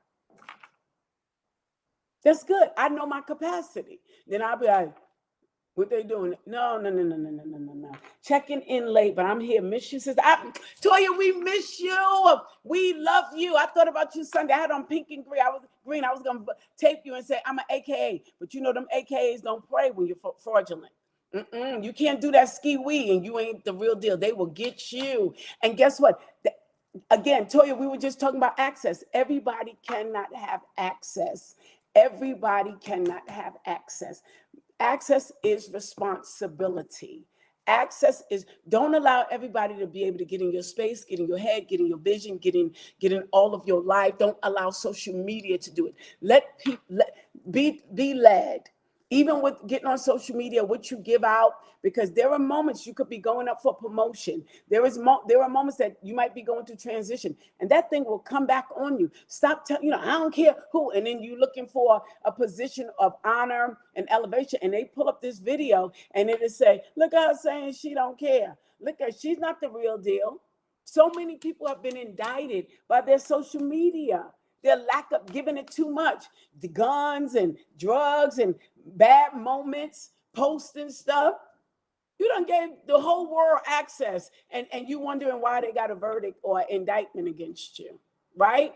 That's good. I know my capacity. Then I'll be like, what they doing? No. Checking in late, but I'm here. Miss you, sister. Toya, we miss you. We love you. I thought about you Sunday. I had on pink and green. I was going to tape you and say, I'm an AKA. But you know them AKAs don't pray when you're fraudulent. You can't do that ski-wee and you ain't the real deal. They will get you. And guess what? Again, Toya, we were just talking about access. Everybody cannot have access. Everybody cannot have access. Access is responsibility. Access is, don't allow everybody to be able to get in your space, get in your head, get in your vision, get in all of your life. Don't allow social media to do it. Let people be led. Even with getting on social media, what you give out, because there are moments you could be going up for promotion. There are moments that you might be going through transition, and that thing will come back on you. Stop telling, I don't care who, and then you looking for a position of honor and elevation, and they pull up this video, and it is say, look at her saying she don't care. Look at, she's not the real deal. So many people have been indicted by their social media. Their lack of giving it too much. The guns and drugs and bad moments, posting stuff. You done gave the whole world access, and you wondering why they got a verdict or indictment against you, right?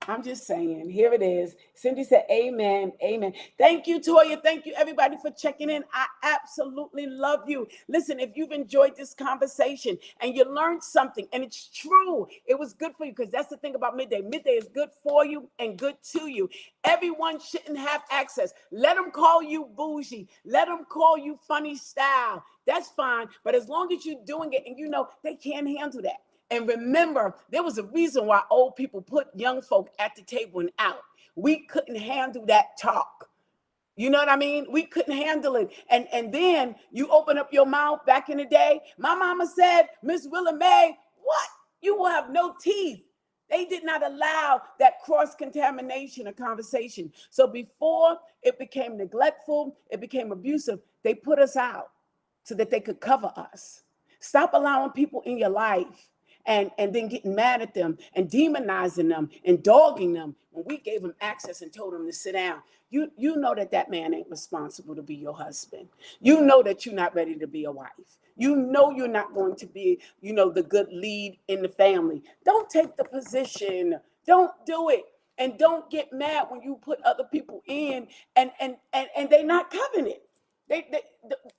I'm just saying, here it is. Cindy said, amen, amen. Thank you, Toya. Thank you, everybody, for checking in. I absolutely love you. Listen, if you've enjoyed this conversation and you learned something, and it's true, it was good for you, because that's the thing about midday. Midday is good for you and good to you. Everyone shouldn't have access. Let them call you bougie. Let them call you funny style. That's fine. But as long as you're doing it and you know they can't handle that. And remember, there was a reason why old people put young folk at the table and out. We couldn't handle that talk. You know what I mean? We couldn't handle it. And then you open up your mouth back in the day. My mama said, Miss Willa Mae, what? You will have no teeth. They did not allow that cross-contamination of conversation. So before it became neglectful, it became abusive, they put us out so that they could cover us. Stop allowing people in your life and then getting mad at them and demonizing them and dogging them when we gave them access and told them to sit down. You know that man ain't responsible to be your husband. You know that you're not ready to be a wife. You know you're not going to be, the good lead in the family. Don't take the position. Don't do it. And don't get mad when you put other people in and they're not covering it.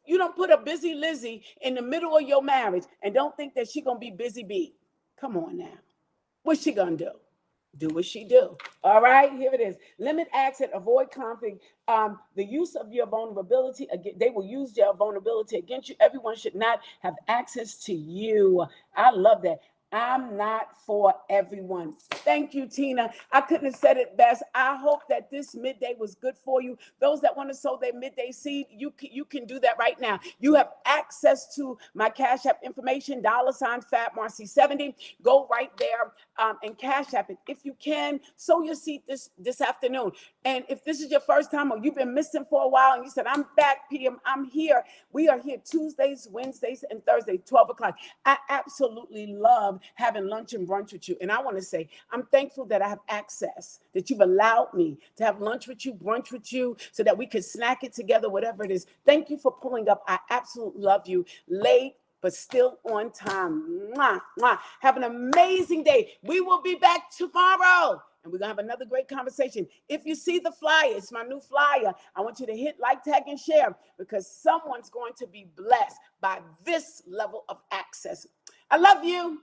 You don't put a busy Lizzie in the middle of your marriage and don't think that she's going to be busy bee. Come on now. What's she going to do? Do what she do. All right, here it is. Limit access, avoid conflict. The use of your vulnerability, they will use their vulnerability against you. Everyone should not have access to you. I love that. I'm not for everyone. Thank you, Tina. I couldn't have said it best. I hope that this midday was good for you. Those that want to sow their midday seed, you can do that right now. You have access to my Cash App information, $FabMarcy70. Go right there and Cash App it. If you can, sow your seed this afternoon. And if this is your first time or you've been missing for a while and you said, I'm back, PM, I'm here. We are here Tuesdays, Wednesdays, and Thursdays, 12 o'clock. I absolutely love having lunch and brunch with you. And I want to say, I'm thankful that I have access, that you've allowed me to have lunch with you, brunch with you, so that we could snack it together, whatever it is. Thank you for pulling up. I absolutely love you. Late, but still on time. Mwah, mwah. Have an amazing day. We will be back tomorrow. And we're going to have another great conversation. If you see the flyer, it's my new flyer. I want you to hit like, tag, and share because someone's going to be blessed by this level of access. I love you.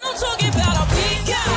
I'm talking about a big guy.